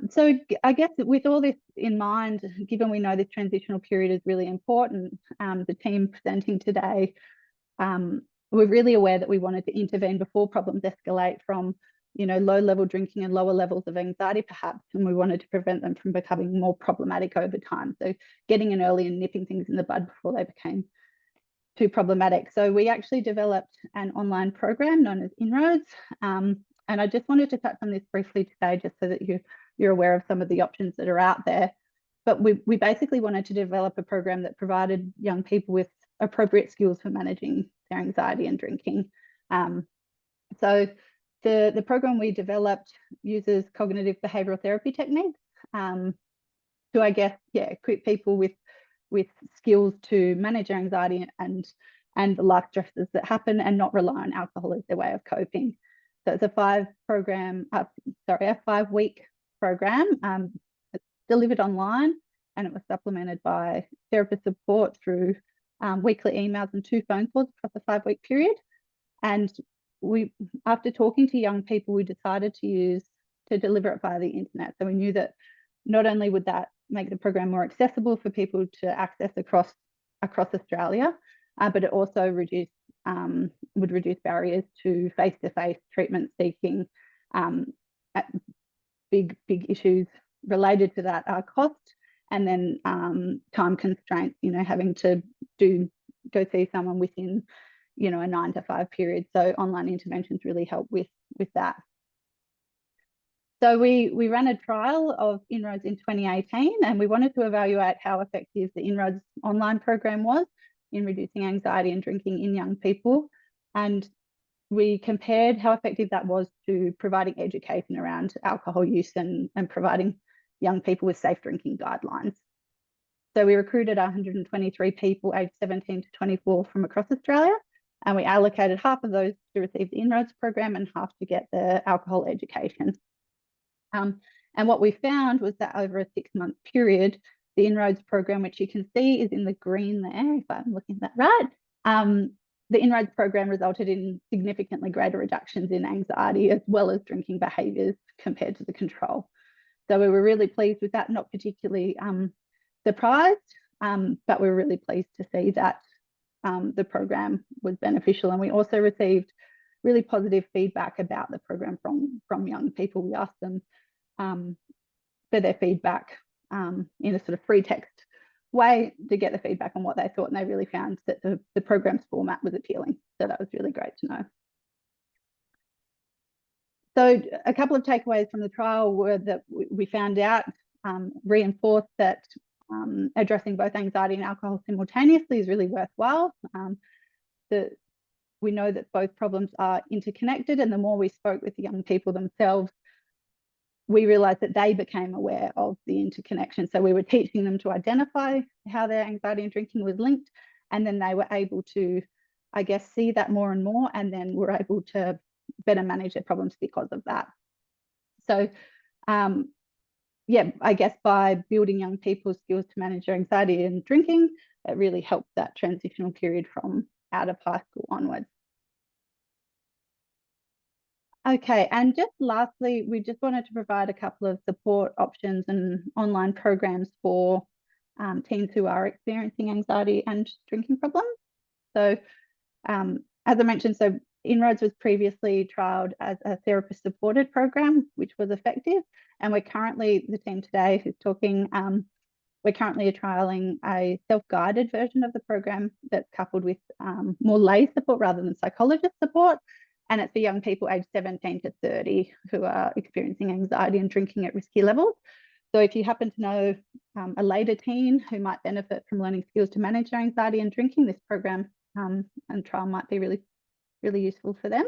So I guess with all this in mind, given we know this transitional period is really important, the team presenting today, we're really aware that we wanted to intervene before problems escalate from low-level drinking and lower levels of anxiety, perhaps, and we wanted to prevent them from becoming more problematic over time. So getting in early and nipping things in the bud before they became too problematic. So we actually developed an online program known as Inroads, and I just wanted to touch on this briefly today, just so that you're aware of some of the options that are out there. But we basically wanted to develop a program that provided young people with appropriate skills for managing their anxiety and drinking. So the program we developed uses cognitive behavioral therapy techniques to, I guess, equip people with skills to manage their anxiety and the life stresses that happen and not rely on alcohol as their way of coping. So it's a 5-week program. It's delivered online, and it was supplemented by therapist support through weekly emails and 2 phone calls across a 5-week period. And after talking to young people, we decided to deliver it via the internet. So we knew that not only would that make the program more accessible for people to access across Australia, but it also would reduce barriers to face-to-face treatment seeking Big issues related to that are cost, and then time constraints, having to go see someone within, a 9 to 5 period. So online interventions really help with that. So we ran a trial of Inroads in 2018, and we wanted to evaluate how effective the Inroads online program was in reducing anxiety and drinking in young people. And we compared how effective that was to providing education around alcohol use and providing young people with safe drinking guidelines. So we recruited 123 people aged 17 to 24 from across Australia, and we allocated half of those to receive the Inroads program and half to get the alcohol education. And what we found was that over a 6-month period, the Inroads program, which you can see is in the green there, if I'm looking at that right, the Inroads program resulted in significantly greater reductions in anxiety as well as drinking behaviours compared to the control. So we were really pleased with that, not particularly surprised, but we were really pleased to see that the program was beneficial. And we also received really positive feedback about the program from young people. We asked them for their feedback in a sort of free text way to get the feedback on what they thought, and they really found that the program's format was appealing. So that was really great to know. So a couple of takeaways from the trial were that we found out, reinforced that addressing both anxiety and alcohol simultaneously is really worthwhile. We know that both problems are interconnected, and the more we spoke with the young people themselves, we realized that they became aware of the interconnection. So we were teaching them to identify how their anxiety and drinking was linked, and then they were able to, I guess, see that more and more, and then were able to better manage their problems because of that. So yeah, I guess by building young people's skills to manage their anxiety and drinking, it really helped that transitional period from out of high school onwards. Okay, and just lastly, we just wanted to provide a couple of support options and online programs for teens who are experiencing anxiety and drinking problems. So as I mentioned, so Inroads was previously trialled as a therapist-supported program, which was effective. And we're currently, the team today who's talking, we're currently trialling a self-guided version of the program that's coupled with more lay support rather than psychologist support. And it's for young people aged 17 to 30 who are experiencing anxiety and drinking at risky levels. So if you happen to know a later teen who might benefit from learning skills to manage their anxiety and drinking, this program and trial might be really useful for them.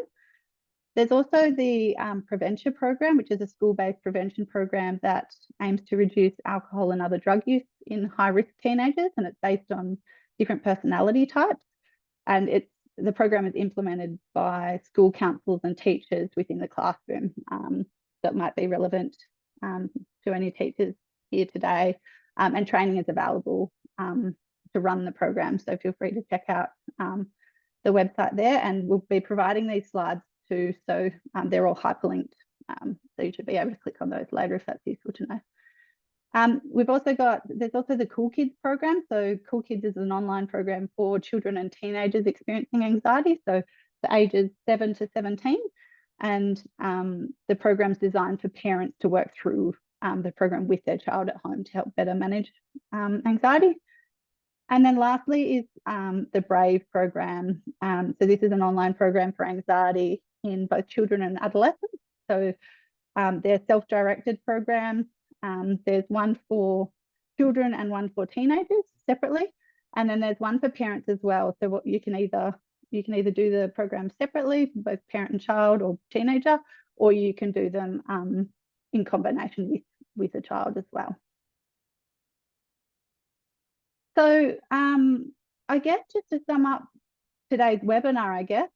There's also the Prevention program, which is a school-based prevention program that aims to reduce alcohol and other drug use in high-risk teenagers, and it's based on different personality types. And the program is implemented by school councils and teachers within the classroom that might be relevant to any teachers here today. And training is available to run the program, so feel free to check out the website there, and we'll be providing these slides too, so they're all hyperlinked, so you should be able to click on those later if that's useful to know. There's also the Cool Kids program. So Cool Kids is an online program for children and teenagers experiencing anxiety, so the ages 7 to 17, and the program's designed for parents to work through the program with their child at home to help better manage anxiety. And then lastly is the Brave program. So this is an online program for anxiety in both children and adolescents. So they're self-directed programs. There's one for children and one for teenagers separately. And then there's one for parents as well. So what you can either do the program separately, both parent and child or teenager, or you can do them in combination with a child as well. So I guess just to sum up today's webinar,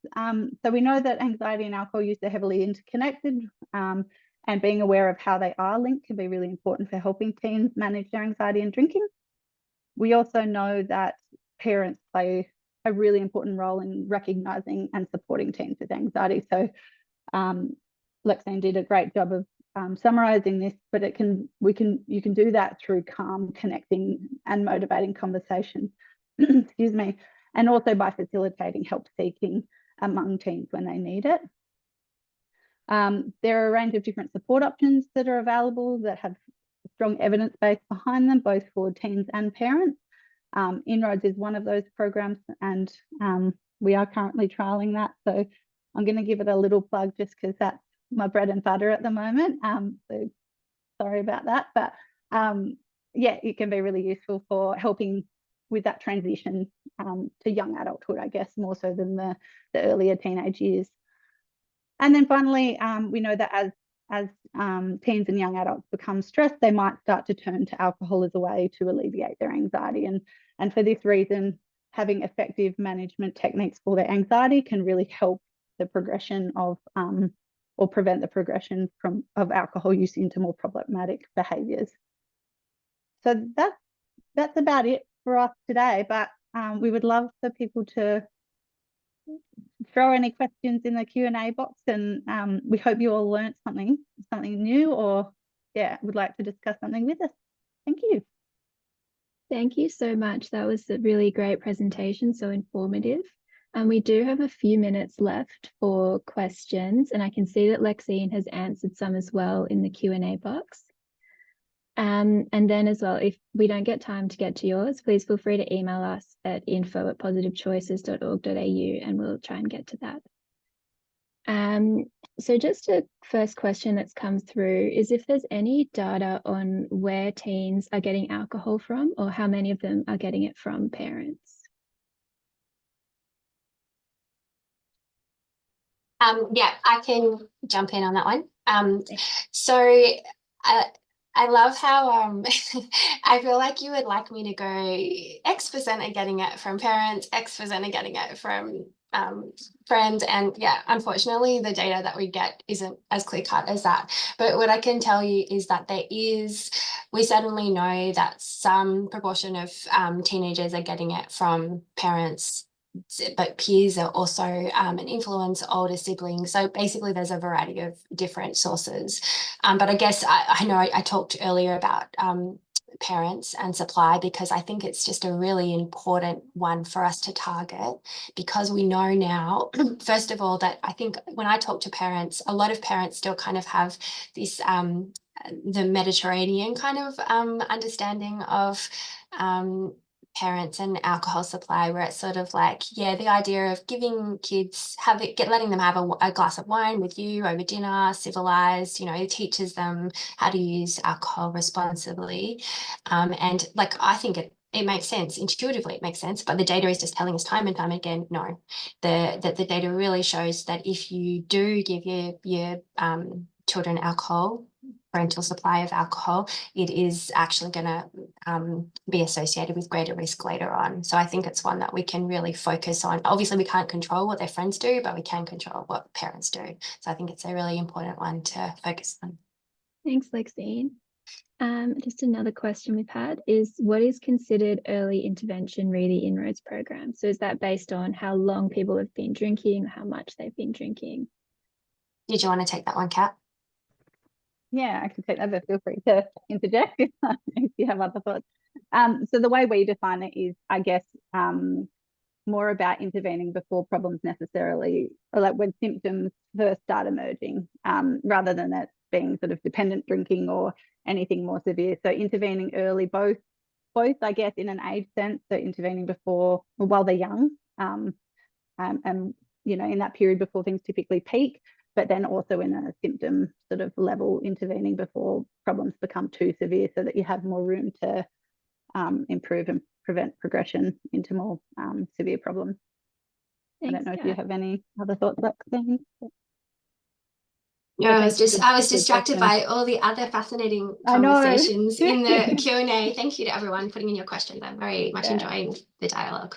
so we know that anxiety and alcohol use are heavily interconnected, and being aware of how they are linked can be really important for helping teens manage their anxiety and drinking. We also know that parents play a really important role in recognising and supporting teens with anxiety. So Lexine did a great job of summarising this, but you can do that through calm, connecting and motivating conversations, excuse me, and also by facilitating help seeking among teens when they need it. There are a range of different support options that are available that have strong evidence base behind them, both for teens and parents. Inroads is one of those programs, and we are currently trialling that. So I'm going to give it a little plug just because that's my bread and butter at the moment. So sorry about that, but yeah, it can be really useful for helping with that transition to young adulthood, I guess, more so than the earlier teenage years. And then finally, we know that as teens and young adults become stressed, they might start to turn to alcohol as a way to alleviate their anxiety. And for this reason, having effective management techniques for their anxiety can really help the progression of or prevent the progression of alcohol use into more problematic behaviours. So that's about it for us today, but we would love for people to throw any questions in the Q&A box, and we hope you all learned something new, or would like to discuss something with us. Thank you. Thank you so much. That was a really great presentation, so informative. And we do have a few minutes left for questions, and I can see that Lexine has answered some as well in the Q&A box. And then as well, if we don't get time to get to yours, please feel free to email us at info@positivechoices.org.au and we'll try and get to that. So just a first question that's come through is if there's any data on where teens are getting alcohol from, or how many of them are getting it from parents. Yeah, I can jump in on that one. So I love how I feel like you would like me to go X% are getting it from parents, X% are getting it from friends, and yeah, unfortunately the data that we get isn't as clear cut as that. But what I can tell you is that we certainly know that some proportion of teenagers are getting it from parents, but peers are also an influence, older siblings. So basically there's a variety of different sources. But I guess I know I talked earlier about parents and supply, because I think it's just a really important one for us to target, because we know now, first of all, that I think when I talk to parents, a lot of parents still kind of have this the Mediterranean kind of understanding of parents and alcohol supply, where it's sort of like, yeah, the idea of giving kids, letting them have a glass of wine with you over dinner, civilized, it teaches them how to use alcohol responsibly. And like, I think it makes sense, intuitively it makes sense, but the data is just telling us time and time again, no, that the data really shows that if you do give your children alcohol, parental supply of alcohol, it is actually going to be associated with greater risk later on. So I think it's one that we can really focus on. Obviously, we can't control what their friends do, but we can control what parents do. So I think it's a really important one to focus on. Thanks, Lexine. Just another question we've had is, what is considered early intervention re the Inroads program? So is that based on how long people have been drinking, or how much they've been drinking? Did you want to take that one, Kat? Yeah, I can take that, but feel free to interject if you have other thoughts. So the way we define it is, I guess, more about intervening before problems necessarily, or like when symptoms first start emerging, rather than it being sort of dependent drinking or anything more severe. So intervening early, both I guess in an age sense, so intervening before, or while they're young, and in that period before things typically peak, but then also in a symptom sort of level, intervening before problems become too severe, so that you have more room to improve and prevent progression into more severe problems. Thanks, I don't know if you have any other thoughts about things. No, I was distracted by all the other fascinating conversations in the Q&A. Thank you to everyone putting in your questions. I'm very much enjoying the dialogue.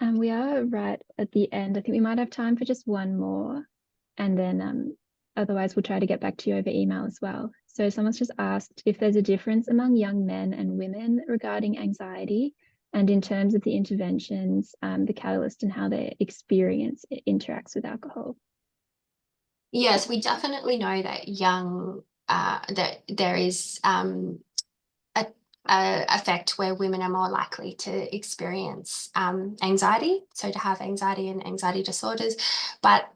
And we are right at the end. I think we might have time for just one more, and then otherwise we'll try to get back to you over email as well. So someone's just asked if there's a difference among young men and women regarding anxiety, and in terms of the interventions, the catalyst, and how their experience interacts with alcohol. Yes, we definitely know that that there is a effect where women are more likely to experience anxiety, so to have anxiety and anxiety disorders. But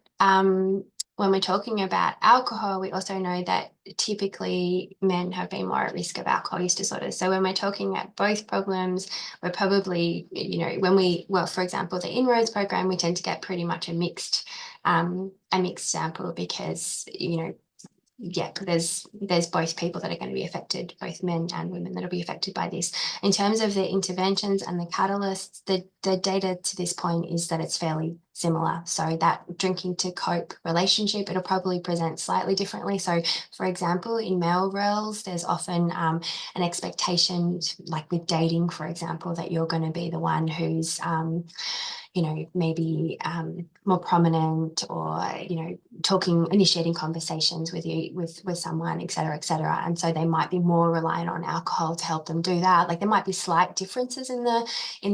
when we're talking about alcohol, we also know that typically men have been more at risk of alcohol use disorders. So when we're talking at both problems, we're probably, you know, for example, the Inroads program, we tend to get pretty much a mixed sample because, you know, yeah, there's both people that are going to be affected, both men and women that will be affected by this. In terms of the interventions and the catalysts, the data to this point is that it's fairly similar. So that drinking to cope relationship, it'll probably present slightly differently. So for example, in male roles, there's often an expectation, like with dating, for example, that you're going to be the one who's you know, maybe more prominent, or, you know, initiating conversations with you, with someone, et cetera, et cetera. And so they might be more reliant on alcohol to help them do that. Like there might be slight differences in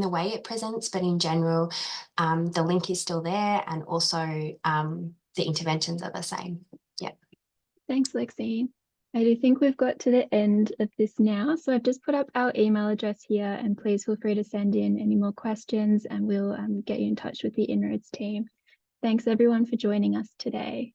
the way it presents, but in general, the link is still there, and also the interventions are the same. Yeah. Thanks, Lexine. I do think we've got to the end of this now. So I've just put up our email address here, and please feel free to send in any more questions and we'll get you in touch with the Inroads team. Thanks everyone for joining us today.